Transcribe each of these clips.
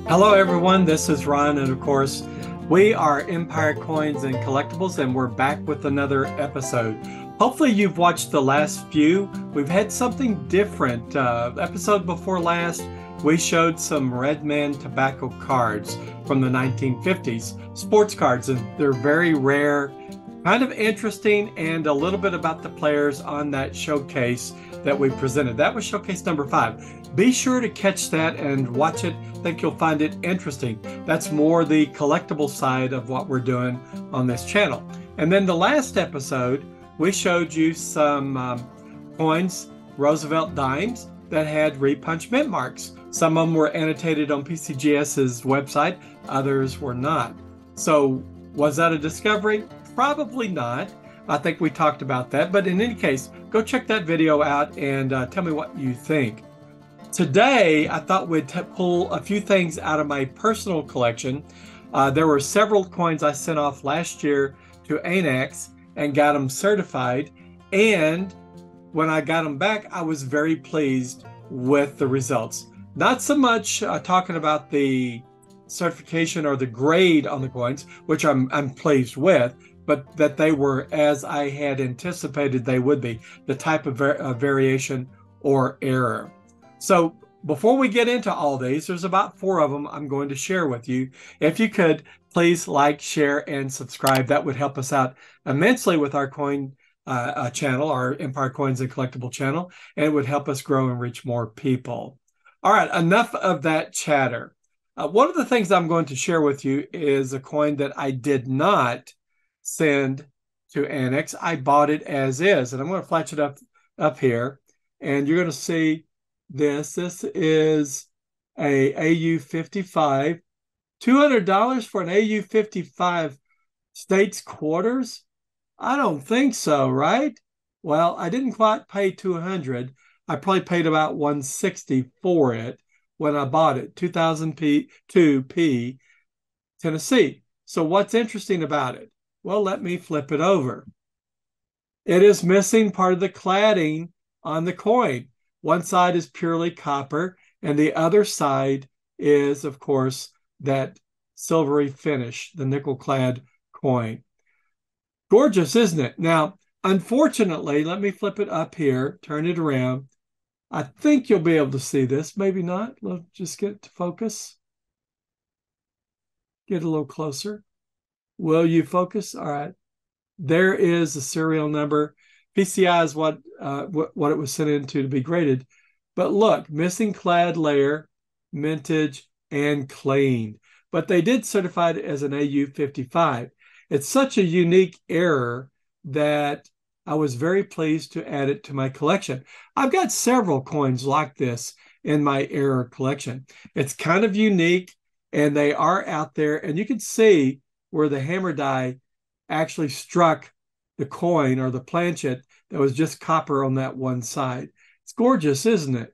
Hello, everyone. This is Ron, and of course, we are Empire Coins and Collectibles, and we're back with another episode. Hopefully, you've watched the last few. We've had something different. Episode before last, we showed some Redman tobacco cards from the 1950s, sports cards, and they're very rare, kind of interesting, and a little bit about the players on that showcase that we presented. That was showcase number 5. Be sure to catch that and watch it. I think you'll find it interesting. That's more the collectible side of what we're doing on this channel. And then the last episode, we showed you some coins, Roosevelt dimes, that had repunch mint marks. Some of them were annotated on PCGS's website, others were not. So was that a discovery? Probably not. I think we talked about that, but in any case, go check that video out and tell me what you think. Today, I thought we'd pull a few things out of my personal collection. There were several coins I sent off last year to ANACS and got them certified. And when I got them back, I was very pleased with the results. Not so much talking about the certification or the grade on the coins, which I'm pleased with, but that they were as I had anticipated they would be, the type of variation or error. So before we get into all these, there's about 4 of them I'm going to share with you. If you could, please like, share, and subscribe. That would help us out immensely with our coin channel, our Empire Coins and Collectible channel, and it would help us grow and reach more people. All right, enough of that chatter. One of the things I'm going to share with you is a coin that I did not send to ANACS. I bought it as is, and I'm going to flash it up here, and you're going to see this. This is a AU55. $200 for an AU55 States quarters? I don't think so, right? Well, I didn't quite pay $200. I probably paid about $160 for it when I bought it, 2002P, Tennessee. So what's interesting about it? Well, let me flip it over. It is missing part of the cladding on the coin. One side is purely copper, and the other side is, of course, that silvery finish, the nickel-clad coin. Gorgeous, isn't it? Now, unfortunately, let me flip it up here, turn it around. I think you'll be able to see this. Maybe not. Let's just get to focus. Get a little closer. Will you focus? All right. There is the serial number. PCI is what it was sent into to be graded. But look, missing clad layer, mintage, and cleaned. But they did certify it as an AU55. It's such a unique error that I was very pleased to add it to my collection. I've got several coins like this in my error collection. It's kind of unique, and they are out there. And you can see where the hammer die actually struck the coin or the planchet that was just copper on that one side. It's gorgeous, isn't it?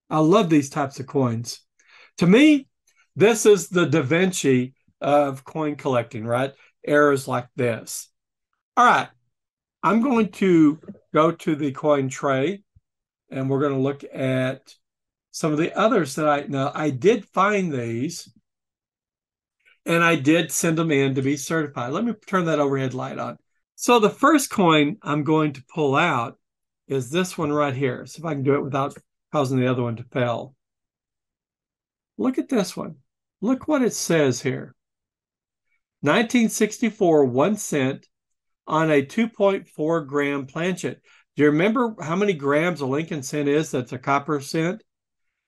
I love these types of coins. To me, this is the Da Vinci of coin collecting, right? Errors like this. All right, I'm going to go to the coin tray, and we're going to look at some of the others that I did find these, and I did send them in to be certified. Let me turn that overhead light on. So the first coin I'm going to pull out is this one right here. See if I can do it without causing the other one to fail. Look at this one. Look what it says here. 1964, 1 cent on a 2.4 gram planchet. Do you remember how many grams a Lincoln cent is? That's a copper cent.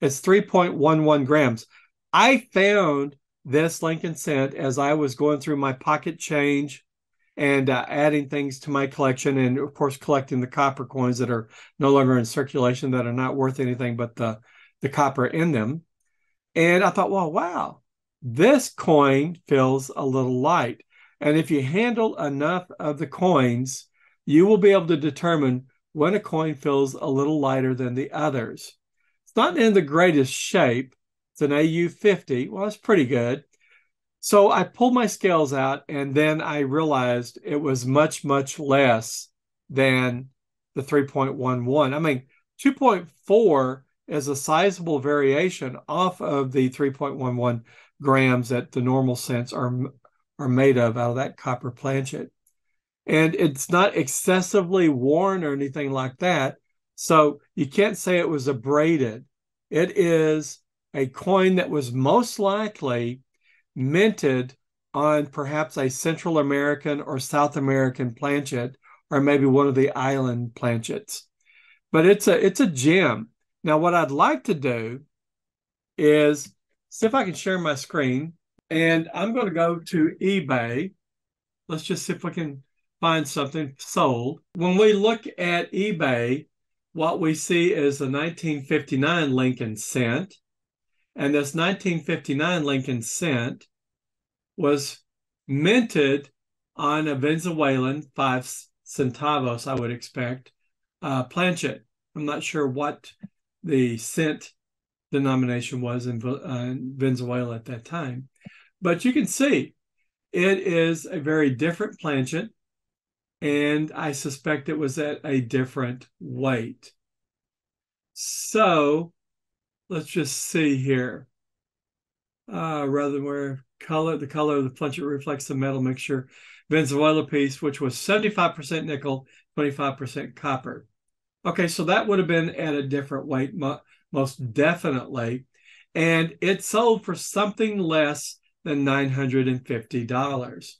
It's 3.11 grams. I found this Lincoln cent as I was going through my pocket change and adding things to my collection, and of course collecting the copper coins that are no longer in circulation, that are not worth anything but the copper in them. And I thought, well, wow, this coin feels a little light. And if you handle enough of the coins, you will be able to determine when a coin feels a little lighter than the others. It's not in the greatest shape. It's an AU50. Well, it's pretty good. So I pulled my scales out, and then I realized it was much, much less than the 3.11. I mean, 2.4 is a sizable variation off of the 3.11 grams that the normal cents are made of out of that copper planchet. And it's not excessively worn or anything like that. So you can't say it was abraded. It is a coin that was most likely minted on perhaps a Central American or South American planchet, or maybe one of the island planchets. But it's a gem. Now, what I'd like to do is see if I can share my screen, and I'm going to go to eBay. Let's just see if we can find something sold. When we look at eBay, what we see is a 1959 Lincoln cent. And this 1959 Lincoln cent was minted on a Venezuelan 5 centavos, I would expect, planchet. I'm not sure what the cent denomination was in Venezuela at that time. But you can see it is a very different planchet, and I suspect it was at a different weight. So let's just see here. Rather than where the color of the planchet reflects the metal mixture. Venezuela piece, which was 75% nickel, 25% copper. Okay, so that would have been at a different weight, most definitely. And it sold for something less than $950.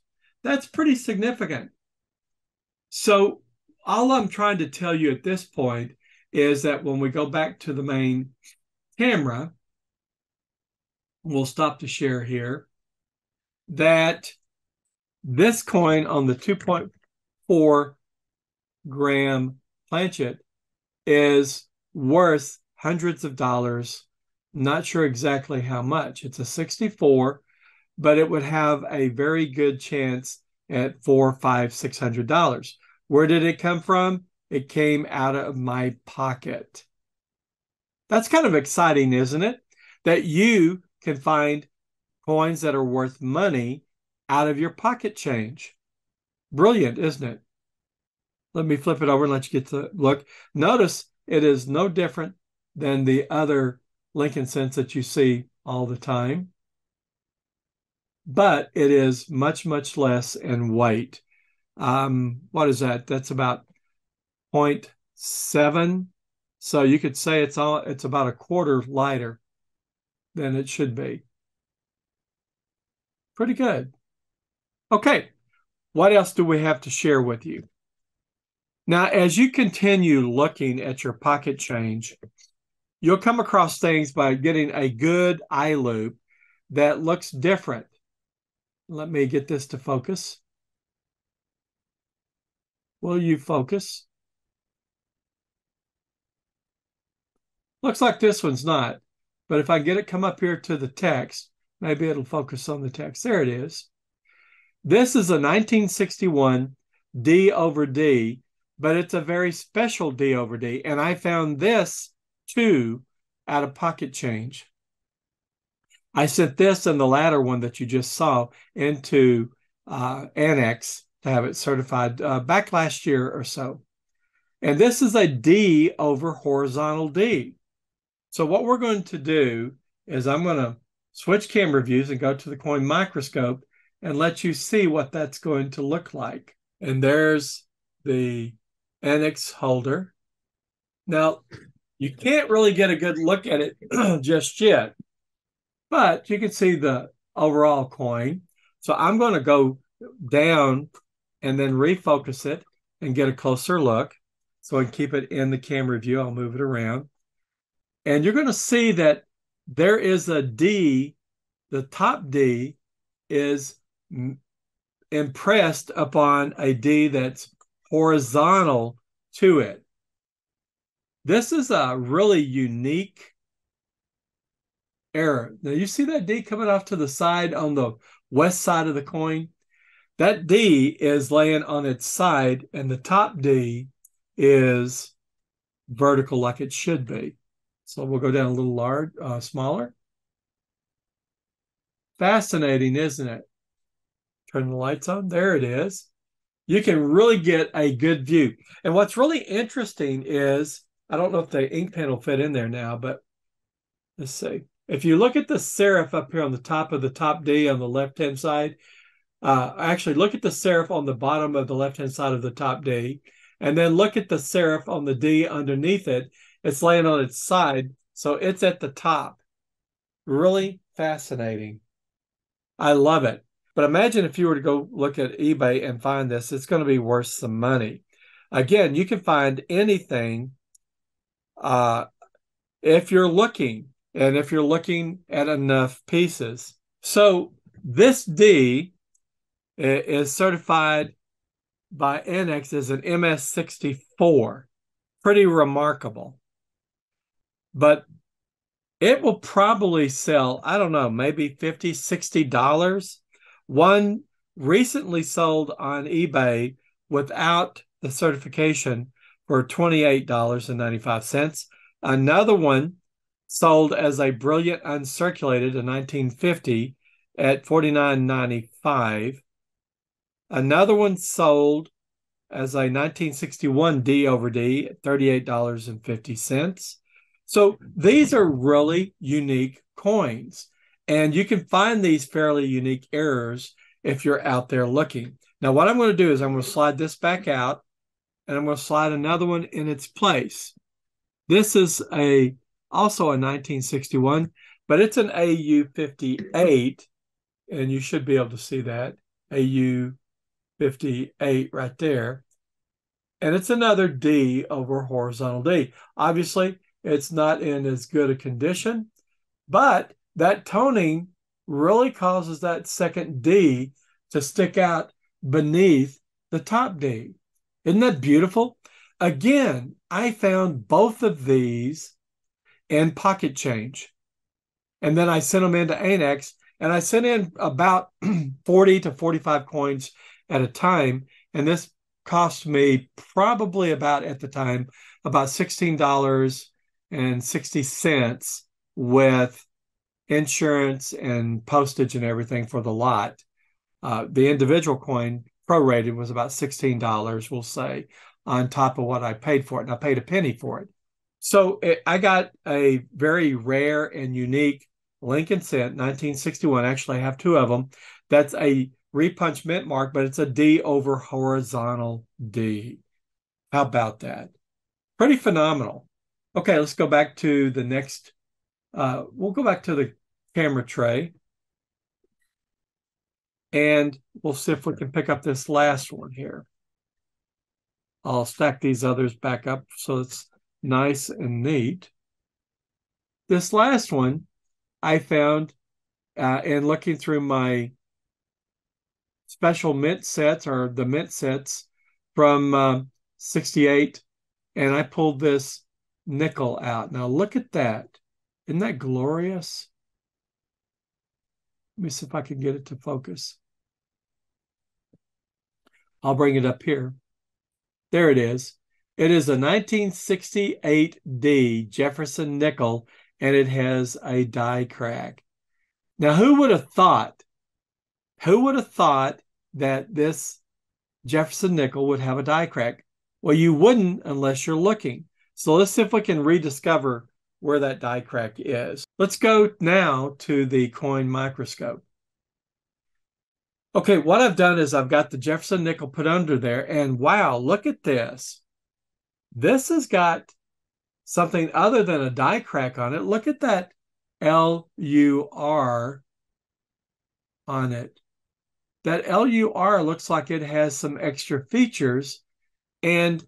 That's pretty significant. So all I'm trying to tell you at this point is that when we go back to the main camera, we'll stop to share here, that this coin on the 2.4 gram planchet is worth hundreds of dollars. Not sure exactly how much. It's a 64, but it would have a very good chance at $400, $500, $600. Where did it come from? It came out of my pocket. That's kind of exciting, isn't it? That you can find coins that are worth money out of your pocket change. Brilliant, isn't it? Let me flip it over and let you get to look. Notice it is no different than the other Lincoln cents that you see all the time, but it is much, much less in weight. What is that? That's about 0.7. So you could say it's about a quarter lighter than it should be. Pretty good. Okay, what else do we have to share with you? Now, as you continue looking at your pocket change, you'll come across things by getting a good eye loop that looks different. Let me get this to focus. Will you focus? Looks like this one's not, but if I get it come up here to the text, maybe it'll focus on the text. There it is. This is a 1961 D over D, but it's a very special D over D. And I found this too out of pocket change. I sent this and the latter one that you just saw into Annex to have it certified back last year or so. And this is a D over horizontal D. So what we're going to do is I'm going to switch camera views and go to the coin microscope and let you see what that's going to look like. And there's the Annex holder. Now, you can't really get a good look at it just yet, but you can see the overall coin. So I'm going to go down and then refocus it and get a closer look. So I can keep it in the camera view. I'll move it around. And you're going to see that there is a D, the top D is impressed upon a D that's horizontal to it. This is a really unique error. Now you see that D coming off to the side on the west side of the coin? That D is laying on its side and the top D is vertical like it should be. So we'll go down a little smaller. Fascinating, isn't it? Turn the lights on. There it is. You can really get a good view. And what's really interesting is I don't know if the ink pen will fit in there now, but let's see. If you look at the serif up here on the top of the top D on the left-hand side, actually look at the serif on the bottom of the left-hand side of the top D, and then look at the serif on the D underneath it. It's laying on its side, so it's at the top. Really fascinating. I love it. But imagine if you were to go look at eBay and find this, it's going to be worth some money. Again, you can find anything if you're looking, and if you're looking at enough pieces. So this D is certified by Annex as an MS64. Pretty remarkable. But it will probably sell, I don't know, maybe $50, $60. One recently sold on eBay without the certification for $28.95. Another one sold as a brilliant uncirculated in 1950 at $49.95. Another one sold as a 1961 D over D at $38.50. So these are really unique coins, and you can find these fairly unique errors if you're out there looking. Now, what I'm going to do is I'm going to slide this back out, and I'm going to slide another one in its place. This is also a 1961, but it's an AU58, and you should be able to see that, AU58 right there. And it's another D over horizontal D. Obviously, it's not in as good a condition, but that toning really causes that second D to stick out beneath the top D. Isn't that beautiful? Again, I found both of these in Pocket Change. And then I sent them into Annex, and I sent in about 40 to 45 coins at a time. And this cost me probably about, at the time, about $16.60 with insurance and postage and everything for the lot. The individual coin prorated was about $16, we'll say, on top of what I paid for it. And I paid a penny for it. So I got a very rare and unique Lincoln Cent 1961. Actually, I have two of them. That's a repunch mint mark, but it's a D over horizontal D. How about that? Pretty phenomenal. Okay, let's go back to the next. We'll go back to the camera tray. And we'll see if we can pick up this last one here. I'll stack these others back up so it's nice and neat. This last one I found in looking through my special mint sets, or the mint sets from 68, and I pulled this nickel out. Now look at that. Isn't that glorious? Let me see if I can get it to focus. I'll bring it up here. There it is. It is a 1968D Jefferson nickel, and it has a die crack. Now, who would have thought that this Jefferson nickel would have a die crack? Well, you wouldn't unless you're looking. So let's see if we can rediscover where that die crack is. Let's go now to the coin microscope. Okay, what I've done is I've got the Jefferson nickel put under there, and wow, look at this. This has got something other than a die crack on it. Look at that LUR on it. That LUR looks like it has some extra features, and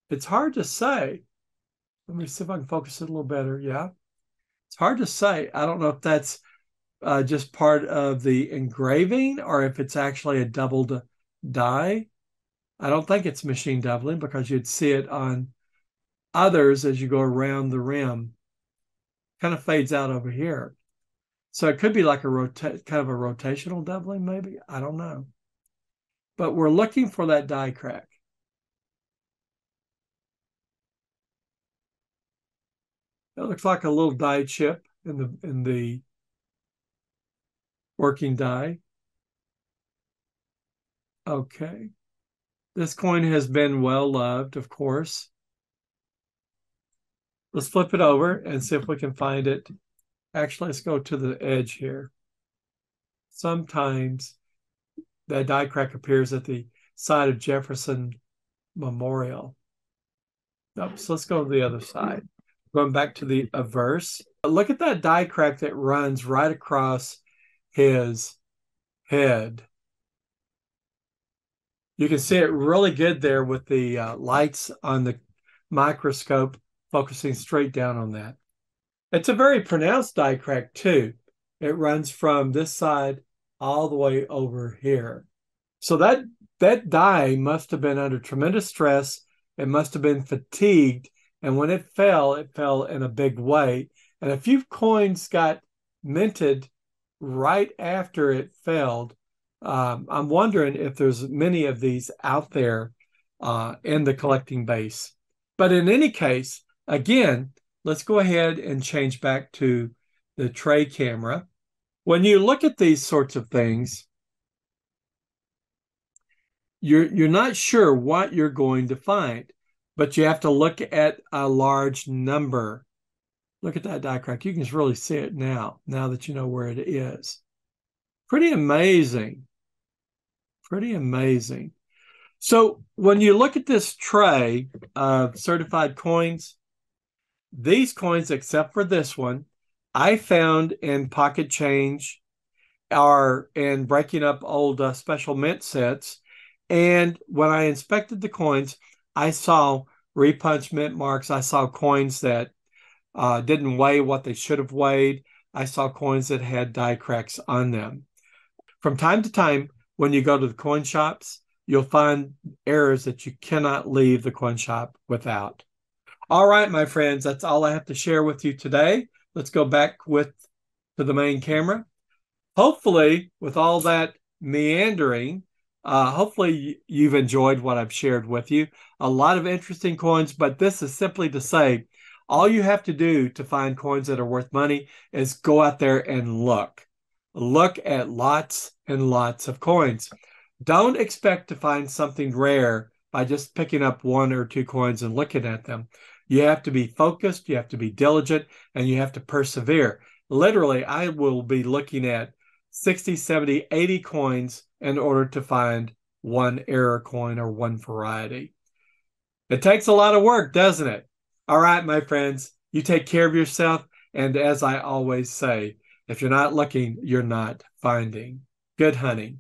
it's hard to say. Let me see if I can focus it a little better. Yeah, it's hard to say. I don't know if that's just part of the engraving or if it's actually a doubled die. I don't think it's machine doubling because you'd see it on others as you go around the rim. Kind of fades out over here. So it could be like a kind of a rotational doubling, maybe. I don't know. But we're looking for that die crack. It looks like a little die chip in the working die. Okay. This coin has been well loved, of course. Let's flip it over and see if we can find it. Actually, let's go to the edge here. Sometimes that die crack appears at the side of Jefferson Memorial. Nope, so let's go to the other side. Going back to the averse. Look at that die crack that runs right across his head. You can see it really good there with the lights on the microscope focusing straight down on that. It's a very pronounced die crack too. It runs from this side all the way over here. So that die must have been under tremendous stress. It must have been fatigued. And when it fell in a big way. And a few coins got minted right after it fell. I'm wondering if there's many of these out there in the collecting base. But in any case, again, let's go ahead and change back to the tray camera. When you look at these sorts of things, you're not sure what you're going to find, but you have to look at a large number. Look at that die crack. You can really see it now that you know where it is. Pretty amazing. Pretty amazing. So when you look at this tray of certified coins, these coins, except for this one, I found in pocket change or in breaking up old special mint sets. And when I inspected the coins, I saw repunch mint marks. I saw coins that didn't weigh what they should have weighed. I saw coins that had die cracks on them. From time to time, when you go to the coin shops, you'll find errors that you cannot leave the coin shop without. All right, my friends, that's all I have to share with you today. Let's go back to the main camera. Hopefully, with all that meandering, hopefully you've enjoyed what I've shared with you. A lot of interesting coins, but this is simply to say, all you have to do to find coins that are worth money is go out there and look. Look at lots and lots of coins. Don't expect to find something rare by just picking up one or two coins and looking at them. You have to be focused, you have to be diligent, and you have to persevere. Literally, I will be looking at 60, 70, 80 coins in order to find one error coin or one variety. It takes a lot of work, doesn't it? All right, my friends, you take care of yourself. And as I always say, if you're not looking, you're not finding. Good hunting.